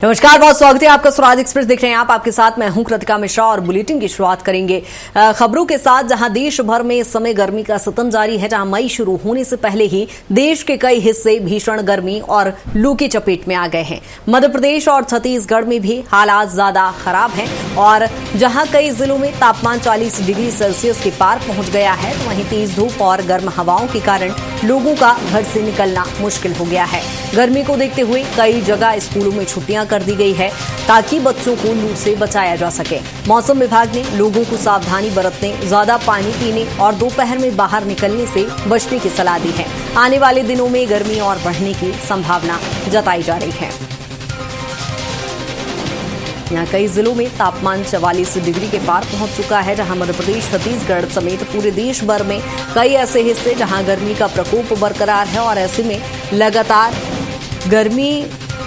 नमस्कार, बहुत स्वागत है आपका। स्वराज एक्सप्रेस देख रहे हैं आप। आपके साथ मैं हूं कृतिका मिश्रा और बुलेटिन की शुरुआत करेंगे खबरों के साथ, जहां देश भर में इस समय गर्मी का सितम जारी है। जहां मई शुरू होने से पहले ही देश के कई हिस्से भीषण गर्मी और लू की चपेट में आ गए हैं। मध्य प्रदेश और छत्तीसगढ़ में भी हालात ज्यादा खराब हैं और जहां कई जिलों में तापमान 40 डिग्री सेल्सियस के पार पहुंच गया है, तो वहीं तेज धूप और गर्म हवाओं के कारण लोगों का घर से निकलना मुश्किल हो गया है। गर्मी को देखते हुए कई जगह स्कूलों में छुट्टियां कर दी गई है ताकि बच्चों को लू से बचाया जा सके। मौसम विभाग ने लोगों को सावधानी बरतने, ज्यादा पानी पीने और दोपहर में बाहर निकलने से बचने की सलाह दी है। आने वाले दिनों में गर्मी और बढ़ने की संभावना जताई जा रही है। यहाँ कई जिलों में तापमान 44 डिग्री के पार पहुंच चुका है। जहां मध्य प्रदेश, छत्तीसगढ़ समेत पूरे देश भर में कई ऐसे हिस्से जहां गर्मी का प्रकोप बरकरार है और ऐसे में लगातार गर्मी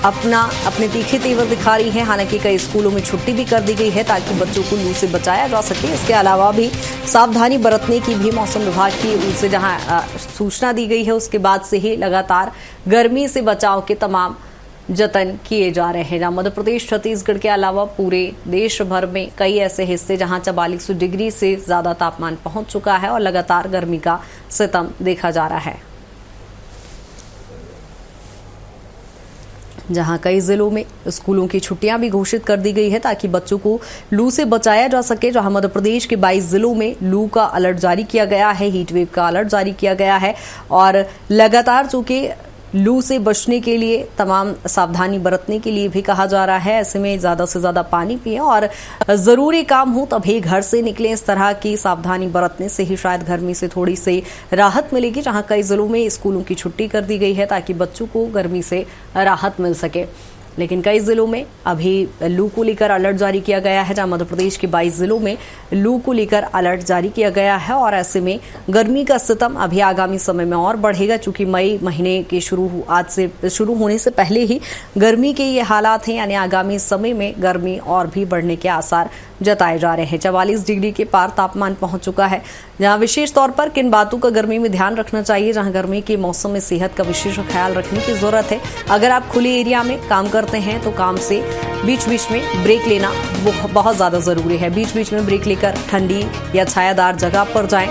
अपने तीखे तेवर दिखा रही है। हालांकि कई स्कूलों में छुट्टी भी कर दी गई है ताकि बच्चों को लू से बचाया जा सके। इसके अलावा भी सावधानी बरतने की भी मौसम विभाग की ओर से जहां सूचना दी गई है, उसके बाद से ही लगातार गर्मी से बचाव के तमाम जतन किए जा रहे हैं। जहां मध्य प्रदेश, छत्तीसगढ़ के अलावा पूरे देश भर में कई ऐसे हिस्से जहां 44 डिग्री से ज्यादा तापमान पहुंच चुका है और लगातार गर्मी का सितम देखा जा रहा है। जहां कई जिलों में स्कूलों की छुट्टियां भी घोषित कर दी गई है ताकि बच्चों को लू से बचाया जा सके। जहां मध्य प्रदेश के 22 जिलों में लू का अलर्ट जारी किया गया है, हीटवेव का अलर्ट जारी किया गया है और लगातार चूंकि लू से बचने के लिए तमाम सावधानी बरतने के लिए भी कहा जा रहा है। ऐसे में ज्यादा से ज्यादा पानी पिएं और जरूरी काम हो तभी घर से निकलें। इस तरह की सावधानी बरतने से ही शायद गर्मी से थोड़ी सी राहत मिलेगी। जहां कई जिलों में स्कूलों की छुट्टी कर दी गई है ताकि बच्चों को गर्मी से राहत मिल सके, लेकिन कई जिलों में अभी लू को लेकर अलर्ट जारी किया गया है। जहां मध्य प्रदेश के 22 जिलों में लू को लेकर अलर्ट जारी किया गया है और ऐसे में गर्मी का सितम अभी आगामी समय में और बढ़ेगा। चूंकि मई महीने के आज से शुरू होने से पहले ही गर्मी के ये हालात हैं, यानी आगामी समय में गर्मी और भी बढ़ने के आसार जताए जा रहे हैं। 44 डिग्री के पार तापमान पहुंच चुका है। जहां विशेष तौर पर किन बातों का गर्मी में ध्यान रखना चाहिए, जहां गर्मी के मौसम में सेहत का विशेष ख्याल रखने की जरूरत है। अगर आप खुले एरिया में काम करते हैं तो काम से बीच बीच में ब्रेक लेना बहुत ज्यादा जरूरी है। बीच बीच में ब्रेक लेकर ठंडी या छायादार जगह पर जाएं।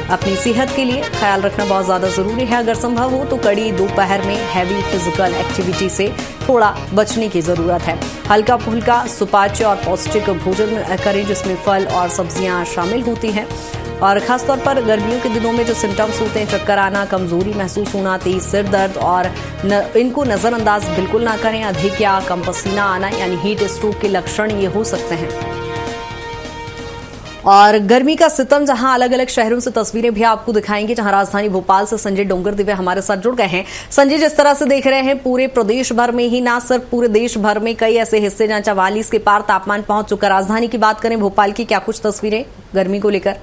अपनी सेहत के लिए ख्याल रखना बहुत ज्यादा जरूरी है। अगर संभव हो तो कड़ी दोपहर में हैवी फिजिकल एक्टिविटी से थोड़ा बचने की जरूरत है। हल्का फुल्का सुपाच्य और पौष्टिक भोजन करें जिसमें फल और सब्जियां शामिल होती हैं। और खासतौर पर गर्मियों के दिनों में जो सिम्टम्स होते हैं, चक्कर आना, कमजोरी महसूस होना, तेज सिर दर्द और इनको नजरअंदाज बिल्कुल ना करें। अधिक या कम पसीना आना यानी हीट स्ट्रोक के लक्षण ये हो सकते हैं। और गर्मी का सितम जहां अलग अलग शहरों से तस्वीरें भी आपको दिखाएंगे। जहां राजधानी भोपाल से संजय डोंगर दिव्य हमारे साथ जुड़ गए हैं। संजय, जिस तरह से देख रहे हैं पूरे प्रदेश भर में ही, ना सिर्फ पूरे देश भर में कई ऐसे हिस्से जहां 44 के पार तापमान पहुंच चुका। राजधानी की बात करें, भोपाल की क्या कुछ तस्वीरें गर्मी को लेकर?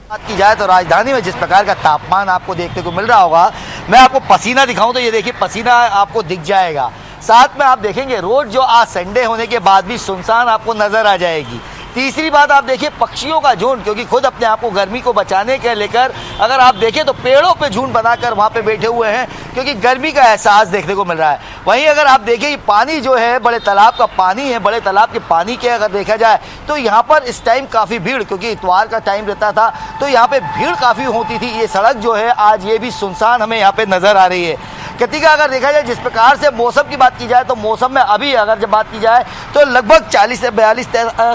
बात की जाए तो राजधानी में जिस प्रकार का तापमान आपको देखने को मिल रहा होगा, मैं आपको पसीना दिखाऊं तो ये देखिए पसीना आपको दिख जाएगा। साथ में आप देखेंगे रोड जो आज संडे होने के बाद भी सुनसान आपको नजर आ जाएगी। तीसरी बात आप देखिए पक्षियों का झुंड, क्योंकि खुद अपने आप को गर्मी को बचाने के लेकर अगर आप देखें तो पेड़ों पे झुंड बनाकर वहाँ पे बैठे हुए हैं, क्योंकि गर्मी का एहसास देखने को मिल रहा है। वहीं अगर आप देखें पानी जो है बड़े तालाब का पानी है, बड़े तालाब के पानी के अगर देखा जाए तो यहाँ पर इस टाइम काफ़ी भीड़, क्योंकि इतवार का टाइम रहता था तो यहाँ पे भीड़ काफ़ी होती थी। ये सड़क जो है आज ये भी सुनसान हमें यहाँ पे नज़र आ रही है। कृतिका, अगर देखा जाए जिस प्रकार से मौसम की बात की जाए तो मौसम में अभी अगर जब बात की जाए तो लगभग 40 से 42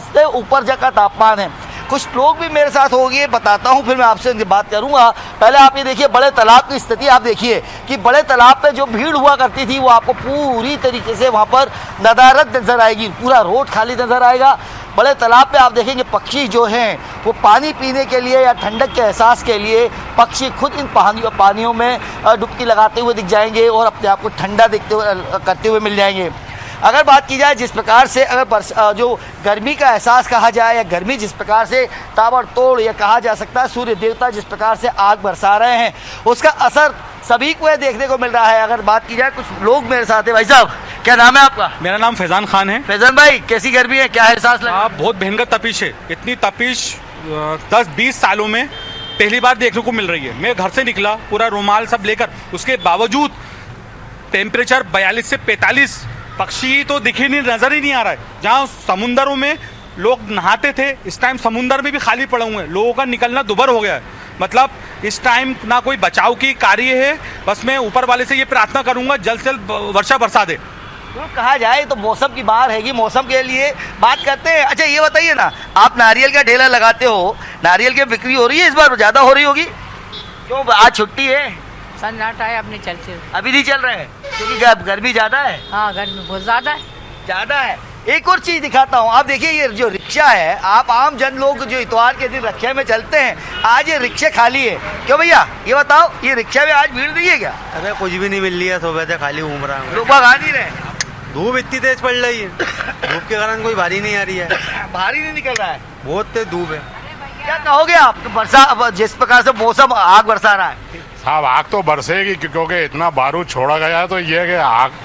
से ऊपर का तापमान है। कुछ लोग भी मेरे साथ हो गए, बताता हूं, फिर मैं आपसे उनकी बात करूंगा। पहले आप ये देखिए बड़े तालाब की स्थिति आप देखिए कि बड़े तालाब पे जो भीड़ हुआ करती थी वो आपको पूरी तरीके से वहां पर नदारद नजर आएगी, पूरा रोड खाली नजर आएगा। बड़े तालाब पे आप देखेंगे पक्षी जो हैं वो पानी पीने के लिए या ठंडक के एहसास के लिए पक्षी खुद इन पानियों में डुबकी लगाते हुए दिख जाएंगे और अपने आप को ठंडा करते हुए मिल जाएंगे। अगर बात की जाए जिस प्रकार से अगर जो गर्मी का एहसास कहा जाए या गर्मी जिस प्रकार से ताबड़तोड़ या कहा जा सकता है सूर्य देवता जिस प्रकार से आग बरसा रहे हैं, उसका असर सभी को देखने को मिल रहा है। अगर बात की जाए कुछ लोग मेरे साथ हैं। भाई साहब, क्या नाम है आपका? मेरा नाम फैजान खान है। फैजान भाई, कैसी गर्मी है, क्या एहसास लग रहा है? बहुत भयंकर तपिश है। इतनी तपिश 10-20 सालों में पहली बार देखने को मिल रही है। मैं घर से निकला पूरा रुमाल सब लेकर, उसके बावजूद टेम्परेचर 42 से 45, पक्षी तो दिखे नहीं, नजर ही नहीं आ रहा है। जहाँ समुंदरों में लोग नहाते थे, इस टाइम समुंदर में भी खाली पड़े हुए हैं, लोगों का निकलना दुभर हो गया है। मतलब इस टाइम ना कोई बचाव की कार्य है, बस मैं ऊपर वाले से ये प्रार्थना करूंगा जल्द से जल्द वर्षा बरसा दे। तो कहा जाए तो मौसम की बात हैगी, मौसम के लिए बात करते हैं। अच्छा ये बताइए ना, आप नारियल का ठेला लगाते हो, नारियल की बिक्री हो रही है इस बार, ज़्यादा हो रही होगी? क्यों आज छुट्टी है? सन्नाटा है, अपने चलते अभी नहीं चल रहे हैं क्योंकि गर्मी ज़्यादा है। हाँ, गर्मी बहुत ज़्यादा है। एक और चीज दिखाता हूँ, आप देखिए ये जो रिक्शा है, आप आम जन लोग जो इतवार के दिन रिक्शे में चलते हैं, आज ये रिक्शे खाली है। क्यों भैया ये बताओ, ये रिक्शा में आज भीड़ नहीं है क्या? अरे कुछ भी नहीं मिल रही है, सुबह से खाली घूम रहा हूँ। लोग आ नहीं रहे, धूप इतनी तेज पड़ रही है, धूप के कारण कोई भारी नहीं आ रही है, भारी नहीं निकल रहा है, बहुत तेज धूप है। क्या कहोगे आप? बरसा जिस प्रकार से मौसम आग बरसा रहा है साहब, आग तो बरसेगी क्योंकि इतना बारूद छोड़ा गया है, तो ये है कि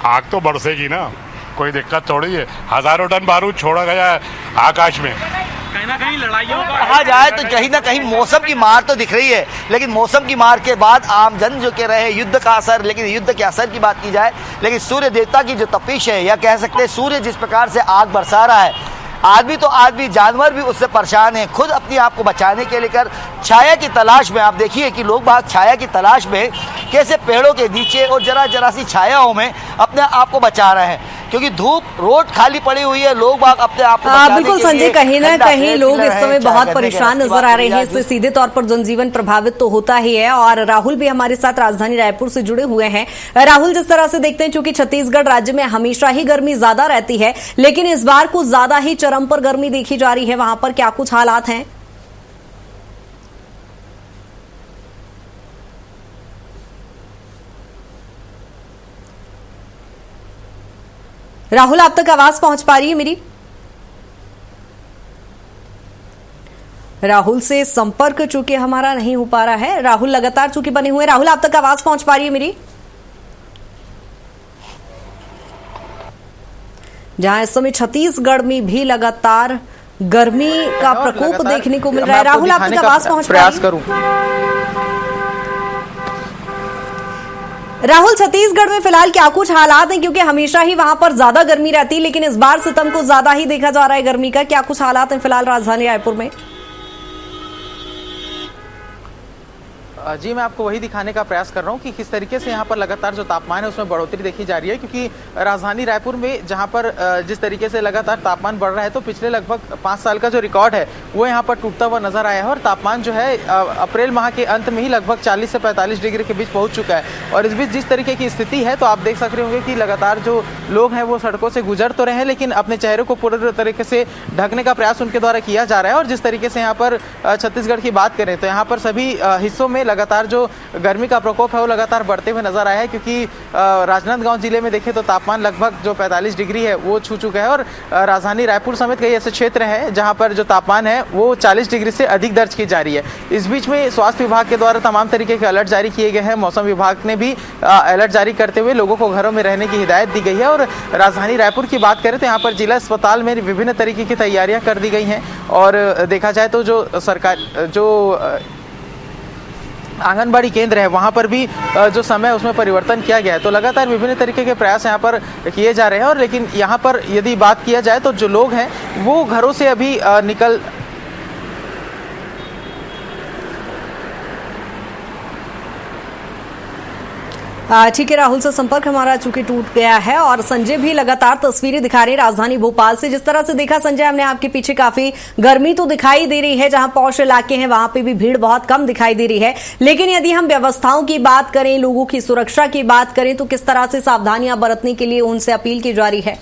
आग तो बरसेगी ना, कोई दिक्कत थोड़ी है। हजारों टन बारूद छोड़ा गया है आकाश में। कहीं ना कहीं लड़ाइयों का कहा जाए तो कहीं ना कहीं मौसम की मार तो दिख रही है, लेकिन मौसम की मार के बाद आमजन जो कह रहे हैं युद्ध का असर, लेकिन युद्ध के असर की बात की जाए, लेकिन सूर्य देवता की जो तपिश है, या कह सकते हैं सूर्य जिस प्रकार से आग बरसा रहा है, आदमी तो आदमी, जानवर भी उससे परेशान है। खुद अपने आप को बचाने के लेकर छाया की तलाश में, आप देखिए कि लोग बाग छाया की तलाश में कैसे पेड़ों के नीचे और जरा सी छायाओं में अपने आप को बचा रहे हैं, क्योंकि धूप रोड खाली पड़ी हुई है, लोग बाग अपने आप को बचाने बिल्कुल के संजय, लिए कहीं ना ठंडा कहीं पेड़ लोग पी इस रहे समय हैं, चाय बहुत गन्ने के परेशान रस की नजर बात आ रहे की हैं। जाए। इससे सीधे तौर पर जनजीवन प्रभावित तो होता ही है। और राहुल भी हमारे साथ राजधानी रायपुर से जुड़े हुए हैं। राहुल, जिस तरह से देखते हैं, चूंकि छत्तीसगढ़ राज्य में हमेशा ही गर्मी ज्यादा रहती है, लेकिन इस बार कुछ ज्यादा ही चरम पर गर्मी देखी जा रही है, वहां पर क्या कुछ हालात हैं? राहुल, आप तक आवाज पहुंच पा रही है मेरी? राहुल से संपर्क चूंकि हमारा नहीं हो पा रहा है। राहुल लगातार चूंकि बने हुए, राहुल आप तक आवाज पहुंच पा रही है मेरी? जहां इस समय छत्तीसगढ़ में भी लगातार गर्मी का प्रकोप देखने को मिल रहा है। राहुल, आप तक आवाज पहुंच पा रही है? राहुल, छत्तीसगढ़ में फिलहाल क्या कुछ हालात हैं, क्योंकि हमेशा ही वहां पर ज्यादा गर्मी रहती है, लेकिन इस बार सितम को ज्यादा ही देखा जा रहा है गर्मी का। क्या कुछ हालात हैं फिलहाल राजधानी रायपुर में? जी, मैं आपको वही दिखाने का प्रयास कर रहा हूँ कि किस तरीके से यहाँ पर लगातार जो तापमान है उसमें बढ़ोतरी देखी जा रही है, क्योंकि राजधानी रायपुर में जहाँ पर जिस तरीके से लगातार तापमान बढ़ रहा है, तो पिछले लगभग 5 साल का जो रिकॉर्ड है वो यहाँ पर टूटता हुआ नजर आया है। और तापमान जो है अप्रैल माह के अंत में ही लगभग 40 से 45 डिग्री के बीच पहुँच चुका है। और इस बीच जिस तरीके की स्थिति है, तो आप देख सक रहे होंगे कि लगातार जो लोग हैं वो सड़कों से गुजर तो रहे हैं, लेकिन अपने चेहरे को पूरे तरीके से ढकने का प्रयास उनके द्वारा किया जा रहा है। और जिस तरीके से यहाँ पर छत्तीसगढ़ की बात करें, तो यहाँ पर सभी हिस्सों में लगातार जो गर्मी का प्रकोप है वो लगातार बढ़ते हुए नजर आया है, क्योंकि राजनांदगांव जिले में देखें तो तापमान लगभग जो 45 डिग्री है वो छू चुका है। और राजधानी रायपुर समेत कई ऐसे क्षेत्र हैं जहां पर जो तापमान है वो 40 डिग्री से अधिक दर्ज की जा रही है। इस बीच में स्वास्थ्य विभाग के द्वारा तमाम तरीके के अलर्ट जारी किए गए हैं। मौसम विभाग ने भी अलर्ट जारी करते हुए लोगों को घरों में रहने की हिदायत दी गई है। और राजधानी रायपुर की बात करें तो यहाँ पर जिला अस्पताल में विभिन्न तरीके की तैयारियां कर दी गई हैं। और देखा जाए तो जो सरकार जो आंगनबाड़ी केंद्र है वहां पर भी जो समय उसमें परिवर्तन किया गया है। तो लगातार विभिन्न तरीके के प्रयास यहाँ पर किए जा रहे हैं। और लेकिन यहाँ पर यदि बात किया जाए तो जो लोग हैं वो घरों से अभी निकल ठीक है, राहुल से संपर्क हमारा चूंकि टूट गया है। और संजय भी लगातार तस्वीरें दिखा रहे हैं राजधानी भोपाल से। जिस तरह से देखा संजय, हमने आपके पीछे काफी गर्मी तो दिखाई दे रही है, जहां पौष इलाके हैं वहां पे भी भीड़ बहुत कम दिखाई दे रही है। लेकिन यदि हम व्यवस्थाओं की बात करें, लोगों की सुरक्षा की बात करें, तो किस तरह से सावधानियां बरतने के लिए उनसे अपील की जा रही है?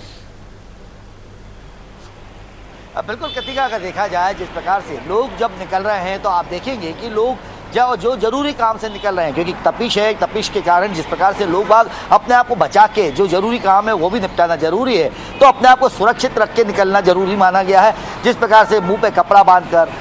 बिल्कुल कृतिका, अगर देखा जाए जिस प्रकार से लोग जब निकल रहे हैं, तो आप देखेंगे कि लोग जो जरूरी काम से निकल रहे हैं, क्योंकि तपिश है, तपिश के कारण जिस प्रकार से लोग बाग अपने आप को बचा के जो जरूरी काम है वो भी निपटाना जरूरी है, तो अपने आप को सुरक्षित रख के निकलना जरूरी माना गया है। जिस प्रकार से मुंह पे कपड़ा बांधकर,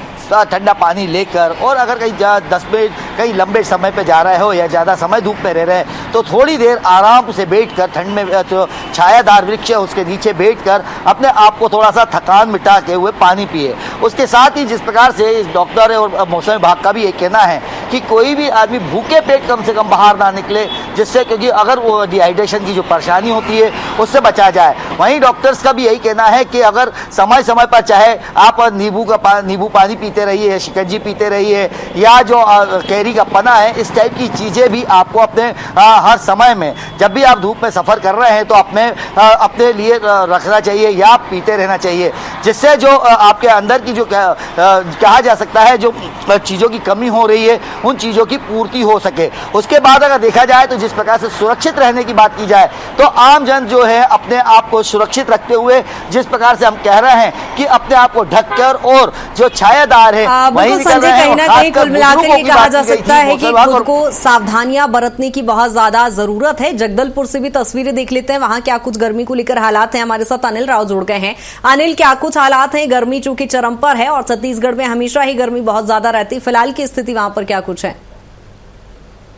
ठंडा पानी लेकर, और अगर कहीं 10 मिनट कहीं लंबे समय पे जा रहे हो या ज़्यादा समय धूप में रह रहे हैं तो थोड़ी देर आराम से बैठकर ठंड में जो छायादार वृक्ष है उसके नीचे बैठकर अपने आप को थोड़ा सा थकान मिटा के हुए पानी पिए। उसके साथ ही जिस प्रकार से इस डॉक्टर और मौसम विभाग का भी ये कहना है कि कोई भी आदमी भूखे पेट कम से कम बाहर ना निकले, जिससे क्योंकि अगर वो डिहाइड्रेशन की जो परेशानी होती है उससे बचा जाए। वहीं डॉक्टर्स का भी यही कहना है कि अगर समय समय पर चाहे आप नींबू पानी पीते रहिए, शिकंजी पीते रहिए या जो कैरी का पना है, इस टाइप की चीज़ें भी आपको अपने हर समय में जब भी आप धूप में सफ़र कर रहे हैं तो अपने लिए रखना चाहिए या पीते रहना चाहिए, जिससे जो आपके अंदर की जो कहा जा सकता है जो चीज़ों की कमी हो रही है उन चीज़ों की पूर्ति हो सके। उसके बाद अगर देखा जाए तो जिस प्रकार से सुरक्षित रहने की बात की जाए तो आम जन जो है अपने आप को सुरक्षित रखते हुए जिस प्रकार से हम कह रहे हैं कि अपने आप को ढककर और जो छायादार है वही निकल रहे हैं। कहीं ना कहीं कुल मिलाकर ये कहा जा सकता है कि खुद को सावधानियां बरतने की बहुत ज्यादा जरूरत है। जगदलपुर से भी तस्वीरें देख लेते हैं, वहां क्या कुछ गर्मी को लेकर हालात हैं। हमारे साथ अनिल राव जुड़ गए हैं। अनिल, क्या कुछ हालात हैं? गर्मी चूंकि चरम पर है और छत्तीसगढ़ में हमेशा ही गर्मी बहुत ज्यादा रहती है, फिलहाल की स्थिति वहां पर क्या कुछ है?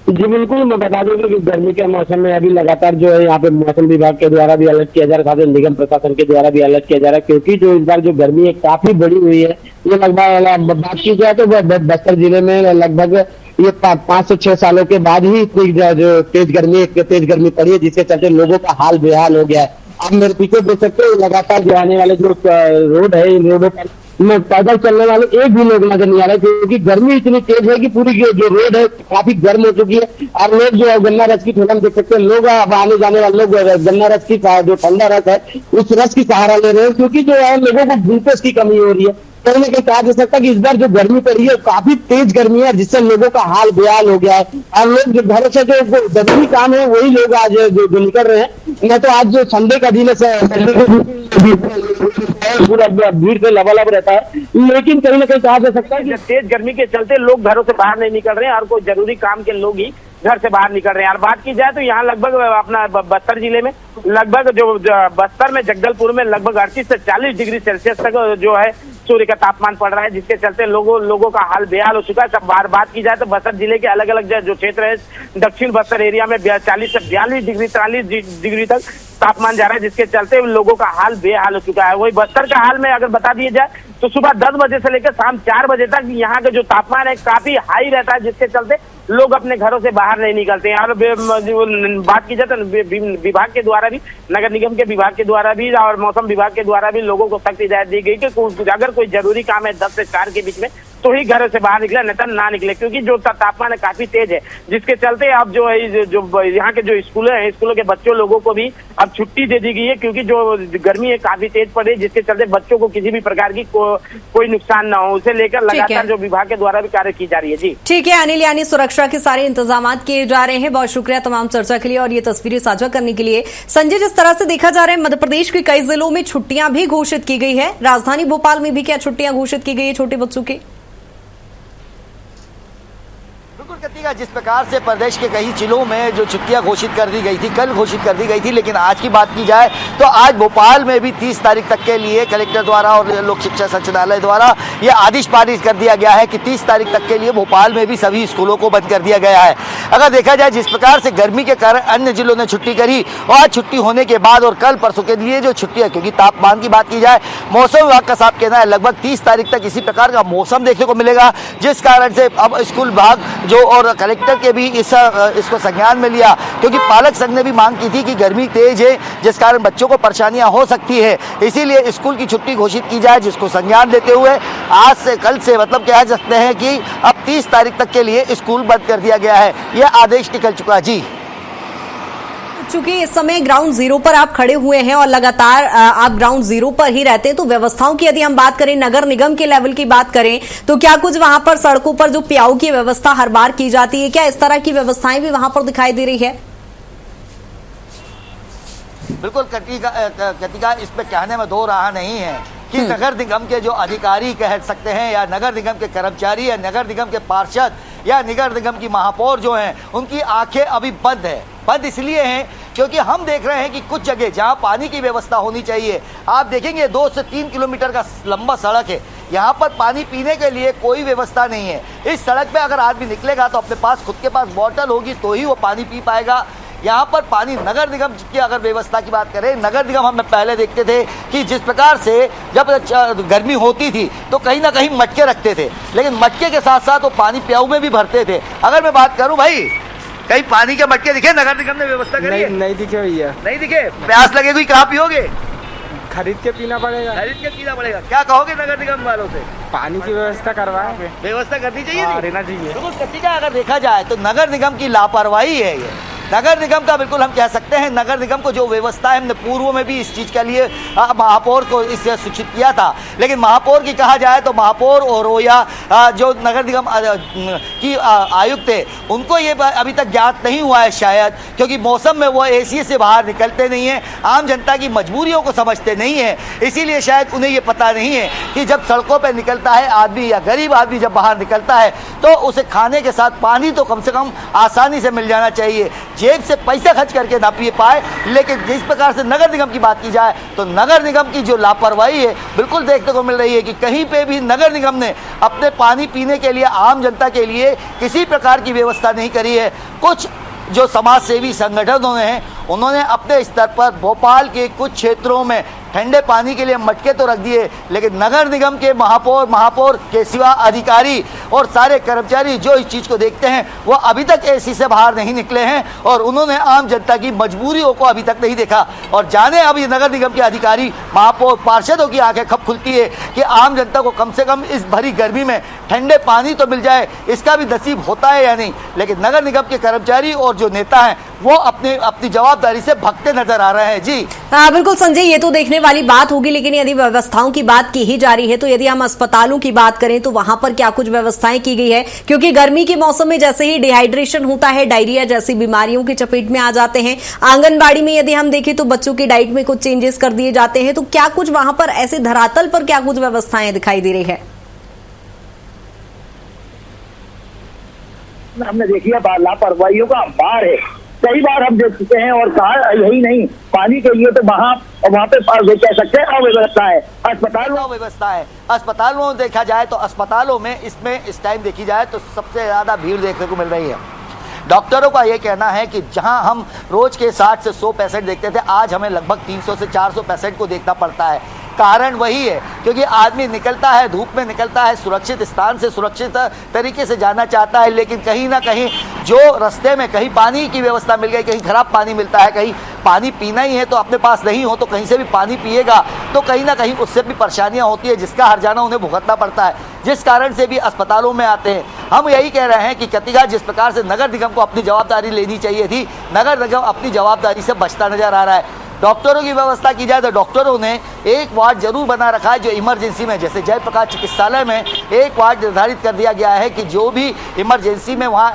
जी बिल्कुल, मैं बता दूं कि गर्मी के मौसम में अभी लगातार जो है यहाँ पे मौसम विभाग के द्वारा भी अलर्ट किया जा रहा है, साथ ही निगम प्रशासन के द्वारा भी अलर्ट किया जा रहा है, क्योंकि जो इस बार जो गर्मी है काफी बड़ी हुई है। ये लगभग बात की जाए तो बस्तर जिले में लगभग ये 5 से 6 सालों के बाद ही इतनी जो तेज गर्मी पड़ी है, जिसके चलते लोगों का हाल बेहाल हो गया है। आप मेरे पीछे देख सकते हैं, लगातार जो आने वाले जो रोड है, इन रोडों पर में पैदल चलने वाले एक भी लोग नजर नहीं आ रहे, क्योंकि गर्मी इतनी तेज है कि पूरी जो रोड है काफी गर्म हो चुकी है। और लोग जो है गन्ना रस की ठेला देख सकते हैं, लोग आने जाने वाले लोग गन्ना रस की जो ठंडा रस है उस रस की सहारा ले रहे हैं, क्योंकि जो है लोगों को ग्लूकोज की कमी हो रही है। कहीं ना कहीं कहा जा सकता है कि इस बार जो गर्मी पड़ी है काफी तेज गर्मी है, जिससे लोगों का हाल बेहाल हो गया है। और लोग जो घर से जो जरूरी काम है वही लोग आज जो निकल रहे हैं। मैं तो आज जो संडे का दिन पूरा भीड़ से लबालब रहता है, लेकिन कहीं ना कहीं कहा जा सकता है कि तेज गर्मी के चलते लोग घरों से बाहर नहीं निकल रहे हैं और कोई जरूरी काम के लोग ही घर से बाहर निकल रहे हैं। और बात की जाए तो यहाँ लगभग अपना बस्तर जिले में लगभग जो बस्तर में जगदलपुर में लगभग 38 से 40 डिग्री सेल्सियस तक जो है सूर्य का तापमान पड़ रहा है, जिसके चलते लोगों का हाल बेहाल हो चुका है। सब बात की जाए तो बस्तर जिले के अलग अलग जो क्षेत्र है, दक्षिण बस्तर एरिया में 40 से 42 डिग्री 43 डिग्री तक तापमान जा रहा है, जिसके चलते लोगों का हाल बेहाल हो चुका है। वही बस्तर का हाल में अगर बता दिया जाए तो सुबह 10 बजे से लेकर शाम 4 बजे तक यहाँ का जो तापमान है काफी हाई रहता है, जिसके चलते लोग अपने घरों से बाहर नहीं निकलते हैं। और बात की जाए तो विभाग के द्वारा भी, नगर निगम के विभाग के द्वारा भी और मौसम विभाग के द्वारा भी लोगों को सख्त हिदायत दी गई कि अगर कोई जरूरी काम है 10 से 4 के बीच में तो ही घर से बाहर निकले, नहीं तो ना निकले, क्योंकि जो तापमान है काफी तेज है, जिसके चलते अब जो है जो यहाँ के जो स्कूल है, स्कूलों के बच्चों लोगों को भी अब छुट्टी दे दी गई है, क्योंकि जो गर्मी है काफी तेज पड़ रही है, जिसके चलते बच्चों को किसी भी प्रकार की कोई नुकसान ना हो, उसे लेकर लगातार जो विभाग के द्वारा भी कार्य की जा रही है। जी ठीक है अनिल, यानी सुरक्षा के सारे इंतजाम किए जा रहे हैं। बहुत शुक्रिया तमाम चर्चा के लिए और ये तस्वीरें साझा करने के लिए। संजय, जिस तरह से देखा जा रहा है मध्य प्रदेश के कई जिलों में छुट्टियां भी घोषित की गई है, राजधानी भोपाल में भी क्या छुट्टियां घोषित की गई है छोटे बच्चों की? कतिका जिस प्रकार से प्रदेश के कई जिलों में जो छुट्टियां घोषित कर दी गई थी, कल घोषित कर दी गई थी, लेकिन आज की बात की जाए तो आज भोपाल में भी 30 तारीख तक के लिए कलेक्टर द्वारा और लोक शिक्षा संचालय द्वारा यह आदेश पारित कर दिया गया है कि 30 तारीख तक के लिए भोपाल में भी सभी स्कूलों को बंद कर दिया गया है। अगर देखा जाए जिस प्रकार से गर्मी के कारण अन्य जिलों ने छुट्टी करी और छुट्टी होने के बाद और कल परसों के लिए जो छुट्टियां, क्योंकि तापमान की बात की जाए मौसम विभाग का साफ कहना है लगभग 30 तारीख तक इसी प्रकार का मौसम देखने को मिलेगा, जिस कारण से अब स्कूल विभाग जो और कलेक्टर के भी इसको संज्ञान में लिया, क्योंकि पालक संघ ने भी मांग की थी कि गर्मी तेज है जिस कारण बच्चों को परेशानियां हो सकती है, इसीलिए स्कूल की छुट्टी घोषित की जाए, जिसको संज्ञान देते हुए आज से कल से मतलब कह सकते हैं कि अब 30 तारीख तक के लिए स्कूल बंद कर दिया गया है। यह आदेश निकल चुका है। जी, चूंकि इस समय ग्राउंड जीरो पर आप खड़े हुए हैं और लगातार आप ग्राउंड जीरो पर ही रहते हैं, तो व्यवस्थाओं की यदि हम बात करें, नगर निगम के लेवल की बात करें, तो क्या कुछ वहां पर सड़कों पर जो प्याऊ की व्यवस्था हर बार की जाती है, क्या इस तरह की व्यवस्थाएं भी वहां पर दिखाई दे रही है? बिल्कुल कतिका, इस पे कहने में दो राह नहीं है कि नगर निगम के जो अधिकारी कह सकते हैं या नगर निगम के कर्मचारी या नगर निगम के पार्षद या नगर निगम की महापौर जो हैं उनकी आंखें अभी बंद है। बंद इसलिए हैं क्योंकि हम देख रहे हैं कि कुछ जगह जहां पानी की व्यवस्था होनी चाहिए, आप देखेंगे 2 से 3 किलोमीटर का लंबा सड़क है, यहाँ पर पानी पीने के लिए कोई व्यवस्था नहीं है। इस सड़क पे अगर आदमी निकलेगा तो अपने पास खुद के पास बोतल होगी तो ही वो पानी पी पाएगा। यहाँ पर पानी नगर निगम की अगर व्यवस्था की बात करें, नगर निगम हम पहले देखते थे कि जिस प्रकार से जब गर्मी होती थी तो कहीं ना कहीं मटके रखते थे, लेकिन मटके के साथ साथ वो पानी प्याऊ में भी भरते थे। अगर मैं बात करूं भाई, कहीं पानी के मटके दिखे नगर निगम ने व्यवस्था करी है? नहीं दिखे भैया, नहीं दिखे। प्यास लगेगी कहाँ पियोगे? खरीद के पीना पड़ेगा। खरीद के पीना पड़ेगा। क्या कहोगे नगर निगम वालों से? पानी की व्यवस्था करवाएं, व्यवस्था करनी चाहिए, रहना चाहिए। बिल्कुल कतिका अगर देखा जाए तो नगर निगम की लापरवाही है ये। नगर निगम का बिल्कुल हम कह सकते हैं, नगर निगम को जो व्यवस्था है, हमने पूर्व में भी इस चीज़ के लिए महापौर को इससे सूचित किया था, लेकिन महापौर की कहा जाए तो महापौर और या जो नगर निगम की आयुक्त थे उनको ये अभी तक ज्ञात नहीं हुआ है शायद, क्योंकि मौसम में वो एसी से बाहर निकलते नहीं हैं, आम जनता की मजबूरियों को समझते नहीं है, इसीलिए शायद उन्हें ये पता नहीं है कि जब सड़कों पर निकलता है आदमी या गरीब आदमी जब बाहर निकलता है तो उसे खाने के साथ पानी तो कम से कम आसानी से मिल जाना चाहिए, जेब से पैसा खर्च करके ना पी पाए। लेकिन जिस प्रकार से नगर निगम की बात की जाए तो नगर निगम की जो लापरवाही है बिल्कुल देखने को मिल रही है कि कहीं पे भी नगर निगम ने अपने पानी पीने के लिए आम जनता के लिए किसी प्रकार की व्यवस्था नहीं करी है। कुछ जो समाज सेवी संगठनों ने उन्होंने अपने स्तर पर भोपाल के कुछ क्षेत्रों में ठंडे पानी के लिए मटके तो रख दिए, लेकिन नगर निगम के महापौर के सिवा अधिकारी और सारे कर्मचारी जो इस चीज़ को देखते हैं वो अभी तक एसी से बाहर नहीं निकले हैं और उन्होंने आम जनता की मजबूरियों को अभी तक नहीं देखा। और जाने अब ये नगर निगम के अधिकारी, महापौर, पार्षदों की आंखें कब खुलती है कि आम जनता को कम से कम इस भरी गर्मी में ठंडे पानी तो मिल जाए, इसका भी नसीब होता है या नहीं। लेकिन नगर निगम के कर्मचारी और जो नेता हैं वो अपनी जवाबदारी से भगते नजर आ रहे हैं। जी हाँ बिल्कुल संजय, ये तो देखने वाली बात होगी, लेकिन यदि व्यवस्थाओं की बात की ही जा रही है तो यदि हम अस्पतालों की बात करें तो वहां पर क्या कुछ व्यवस्थाएं की गई है? क्योंकि गर्मी के मौसम में जैसे ही डिहाइड्रेशन होता है, डायरिया जैसी बीमारियों की चपेट में आ जाते हैं। आंगनबाड़ी में यदि हम देखें तो बच्चों की डाइट में कुछ चेंजेस कर दिए जाते हैं, तो क्या कुछ वहां पर ऐसे धरातल पर क्या कुछ व्यवस्थाएं दिखाई दे रही है? हमने देखी है लापरवाहियों का अंबार है, कई बार हम देख चुके हैं और कहा यही नहीं, पानी के लिए तो वहाँ पे कह सकते हैं अव्यवस्था है। अस्पतालों में देखा जाए तो अस्पतालों में इसमें इस टाइम देखी जाए तो सबसे ज्यादा भीड़ देखने को मिल रही है। डॉक्टरों का ये कहना है कि जहां हम रोज के 60 से 100 पेशेंट देखते थे, आज हमें लगभग 300 से 400 पेशेंट को देखना पड़ता है। कारण वही है क्योंकि आदमी निकलता है, धूप में निकलता है, सुरक्षित स्थान से सुरक्षित तरीके से जाना चाहता है, लेकिन कहीं ना कहीं जो रास्ते में कहीं पानी की व्यवस्था मिल गई, कहीं खराब पानी मिलता है, कहीं पानी पीना ही है तो अपने पास नहीं हो तो कहीं से भी पानी पिएगा तो कहीं ना कहीं उससे भी परेशानियां होती है, जिसका हर्जाना उन्हें भुगतना पड़ता है, जिस कारण से भी अस्पतालों में आते हैं। हम यही कह रहे हैं कि कतिका जिस प्रकार से नगर निगम को अपनी जवाबदारी लेनी चाहिए थी, नगर निगम अपनी जवाबदारी से बचता नजर आ रहा है। डॉक्टरों की व्यवस्था की जाए तो डॉक्टरों ने एक वार्ड जरूर बना रखा है जो इमरजेंसी में, जैसे जयप्रकाश चिकित्सालय में एक वार्ड निर्धारित कर दिया गया है कि जो भी इमरजेंसी में वहाँ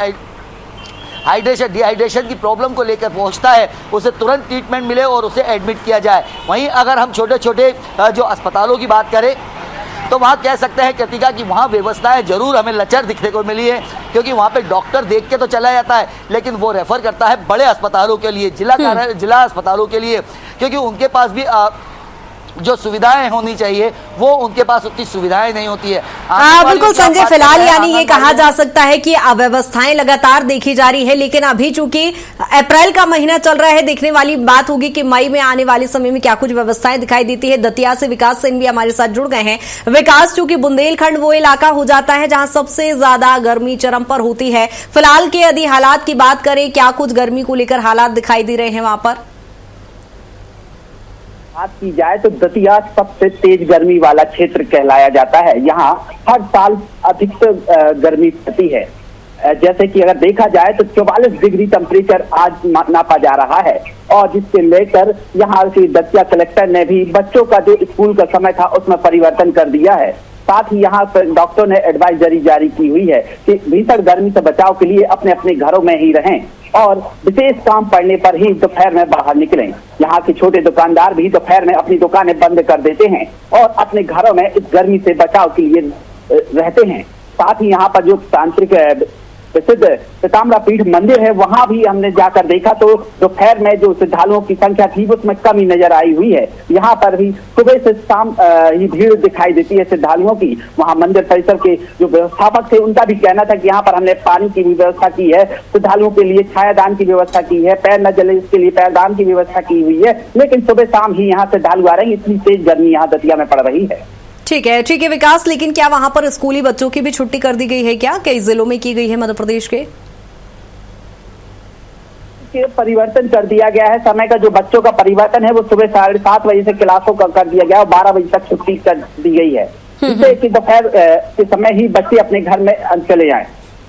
हाइड्रेशन डिहाइड्रेशन की प्रॉब्लम को लेकर पहुंचता है उसे तुरंत ट्रीटमेंट मिले और उसे एडमिट किया जाए। वहीं अगर हम छोटे छोटे जो अस्पतालों की बात करें तो वहाँ कह सकते हैं कृतिका कि वहाँ व्यवस्थाएं जरूर हमें लचर दिखने को मिली है, क्योंकि वहाँ पे डॉक्टर देख के तो चला जाता है लेकिन वो रेफर करता है बड़े अस्पतालों के लिए, जिला अस्पतालों के लिए, क्योंकि उनके पास भी जो सुविधाएं होनी चाहिए वो उनके पास उतनी सुविधाएं नहीं होती है। बिल्कुल संजय, फिलहाल यानी ये कहा जा सकता है कि अव्यवस्थाएं लगातार देखी जा रही है, लेकिन अभी चूंकि अप्रैल का महीना चल रहा है, देखने वाली बात होगी कि मई में आने वाले समय में क्या कुछ व्यवस्थाएं दिखाई देती है। दतिया से विकास सेन भी हमारे साथ जुड़ गए हैं। विकास, चूंकि बुंदेलखंड वो इलाका हो जाता है जहां सबसे ज्यादा गर्मी चरम पर होती है, फिलहाल के यदि हालात की बात करें, क्या कुछ गर्मी को लेकर हालात दिखाई दे रहे हैं वहां पर? बात की जाए तो दतिया सबसे तेज गर्मी वाला क्षेत्र कहलाया जाता है। यहाँ हर साल अधिकतर गर्मी पड़ती है। जैसे कि अगर देखा जाए तो 44 डिग्री टेम्परेचर आज नापा जा रहा है और जिसके लेकर यहाँ की दतिया कलेक्टर ने भी बच्चों का जो स्कूल का समय था उसमें परिवर्तन कर दिया है। साथ ही यहाँ पर डॉक्टर ने एडवाइजरी जारी की हुई है कि भीषण गर्मी से बचाव के लिए अपने अपने घरों में ही रहें और विशेष काम पड़ने पर ही दोपहर में बाहर निकलें। यहाँ के छोटे दुकानदार भी दोपहर में अपनी दुकानें बंद कर देते हैं और अपने घरों में इस गर्मी से बचाव के लिए रहते हैं। साथ ही यहाँ पर जो तांत्रिक प्रसिद्ध ताम्रपीठ मंदिर है, वहां भी हमने जाकर देखा तो दोपहर में जो श्रद्धालुओं की संख्या थी उसमें कमी नजर आई हुई है। यहाँ पर भी सुबह से शाम ही भीड़ दिखाई देती है श्रद्धालुओं की। वहाँ मंदिर परिसर के जो व्यवस्थापक थे उनका भी कहना था कि यहाँ पर हमने पानी की भी व्यवस्था की है, श्रद्धालुओं के लिए छायादान की व्यवस्था की है, पैर न जले इसके लिए पैरदान की व्यवस्था की हुई है, लेकिन सुबह शाम ही यहाँ श्रद्धालु आ रहे हैं, इतनी तेज गर्मी यहाँ दतिया में पड़ रही है। ठीक है विकास, लेकिन क्या वहां पर स्कूली बच्चों की भी छुट्टी कर दी गई है क्या? कई जिलों में की गई है मध्य प्रदेश के परिवर्तन कर दिया गया है। समय का जो बच्चों का परिवर्तन है वो सुबह 7:30 बजे से क्लासों का कर दिया गया और 12 बजे तक छुट्टी कर दी गई है, जिससे कि दोपहर के समय ही बच्चे अपने घर में चले जाएं।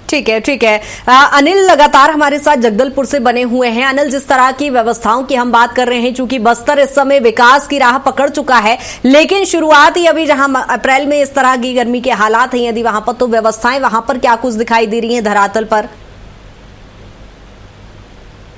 ठीक है। अनिल लगातार हमारे साथ जगदलपुर से बने हुए हैं। अनिल, जिस तरह की व्यवस्थाओं की हम बात कर रहे हैं, चूंकि बस्तर इस समय विकास की राह पकड़ चुका है, लेकिन शुरुआत ही अभी जहां अप्रैल में इस तरह की गर्मी के हालात हैं, यदि वहां पर तो व्यवस्थाएं वहां पर क्या कुछ दिखाई दे रही हैं धरातल पर?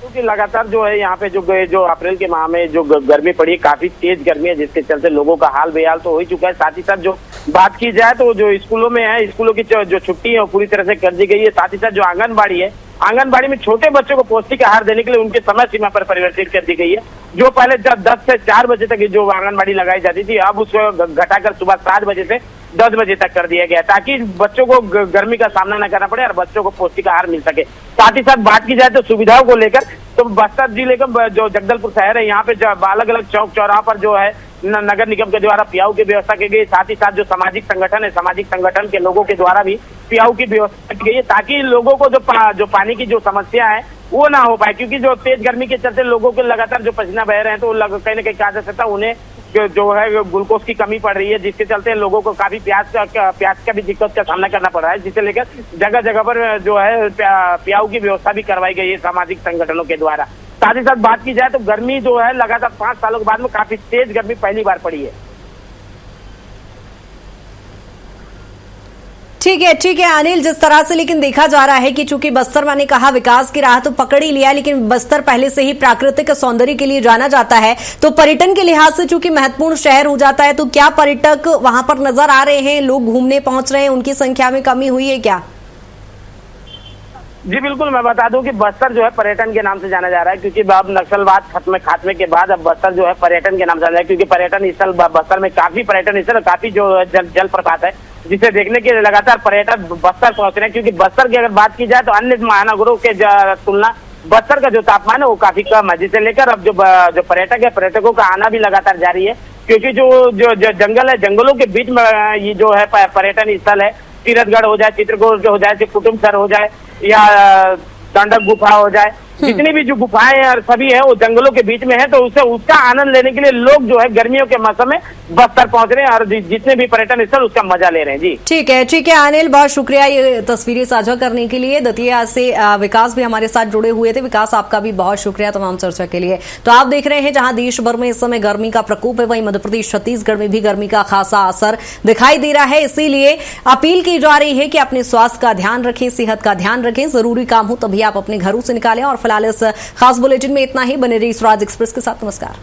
क्योंकि लगातार जो है यहाँ पे जो अप्रैल के माह में जो गर्मी पड़ी है, काफी तेज गर्मी है, जिसके चलते लोगों का हाल बेहाल तो हो ही चुका है। साथ ही साथ जो बात की जाए तो जो स्कूलों में है, स्कूलों की जो छुट्टी है वो पूरी तरह से कर दी गई है। साथ ही साथ जो आंगनबाड़ी है, आंगनबाड़ी में छोटे बच्चों को पौष्टिक आहार देने के लिए उनकी समय सीमा पर परिवर्तित कर दी गई है। जो पहले जब 10 से 4 बजे तक जो आंगनबाड़ी लगाई जाती थी, अब उसको घटाकर सुबह 7 बजे से 10 बजे तक कर दिया गया, ताकि बच्चों को गर्मी का सामना न करना पड़े और बच्चों को पौष्टिक आहार मिल सके। साथ ही साथ बात की जाए तो सुविधाओं को लेकर, तो बस्तर जिले का जो जगदलपुर शहर है, यहाँ पे अलग अलग चौक चौराहा पर जो है नगर निगम के द्वारा पियाऊ की व्यवस्था की गई। साथ ही साथ जो सामाजिक संगठन है, सामाजिक संगठन के लोगों के द्वारा भी पियाऊ की व्यवस्था की गई है, ताकि लोगों को जो पानी की जो समस्या है वो ना हो पाए। क्योंकि जो तेज गर्मी के चलते लोगों के लगातार जो पसीना बह रहे हैं, तो कहीं ना कहीं कहा जा सकता है उन्हें जो है ग्लूकोज की कमी पड़ रही है, जिसके चलते लोगों को काफी प्यास का भी दिक्कत का सामना करना पड़ रहा है, जिसे लेकर जगह जगह पर जो है पियाऊ की व्यवस्था भी करवाई गई है सामाजिक संगठनों के द्वारा। साथ ही साथ बात की जाए तो गर्मी जो है लगातार 5 सालों के बाद में काफी तेज गर्मी पहली बार पड़ी है। ठीक है अनिल, जिस तरह से लेकिन देखा जा रहा है कि चूंकि बस्तर मैंने कहा विकास की राह तो पकड़ ही लिया, लेकिन बस्तर पहले से ही प्राकृतिक सौंदर्य के लिए जाना जाता है, तो पर्यटन के लिहाज से चूंकि महत्वपूर्ण शहर हो जाता है, तो क्या पर्यटक वहां पर नजर आ रहे हैं, लोग घूमने पहुंच रहे हैं, उनकी संख्या में कमी हुई है क्या? जी बिल्कुल, मैं बता दूं कि बस्तर जो है पर्यटन के नाम से जाना जा रहा है, क्योंकि अब नक्सलवाद खात्मे के बाद अब बस्तर जो है पर्यटन के नाम से जाना है, क्योंकि पर्यटन स्थल बस्तर में काफी पर्यटन स्थल, काफी जो जलप्रपात है, जिसे देखने के लिए लगातार पर्यटक बस्तर पहुंच रहे हैं। क्योंकि बस्तर की अगर बात की जाए तो अन्य महानगरों के तुलना बस्तर का जो तापमान है वो काफी कम है, जिसे लेकर अब जो पर्यटक है, पर्यटकों का आना भी लगातार जारी है। क्योंकि जो जंगल है, जंगलों के बीच में ये जो है पर्यटन स्थल है, तीरथगढ़ हो जाए, चित्रकूट हो जाए, कुटुम्बसर हो जाए या तांडव गुफा हो जाए, जितनी भी जो गुफाएं और सभी है वो जंगलों के बीच में है, तो उसका आनंद लेने के लिए लोग जो है गर्मियों के मौसम में बस्तर पहुंच रहे हैं और जितने भी पर्यटन स्थल उसका मजा ले रहे हैं। जी ठीक है अनिल, बहुत शुक्रिया ये तस्वीरें साझा करने के लिए। दतिया से विकास भी हमारे साथ जुड़े हुए थे। विकास, आपका भी बहुत शुक्रिया तमाम चर्चा के लिए। तो आप देख रहे हैं जहां देश भर में इस समय गर्मी का प्रकोप है, वहीं मध्य प्रदेश छत्तीसगढ़ में भी गर्मी का खासा असर दिखाई दे रहा है। इसीलिए अपील की जा रही है कि अपने स्वास्थ्य का ध्यान रखें, सेहत का ध्यान रखें, जरूरी काम हो तभी आप अपने घरों से निकालें। और फिलहाल इस खास बुलेटिन में इतना ही। बने रहिए स्वराज एक्सप्रेस के साथ। नमस्कार।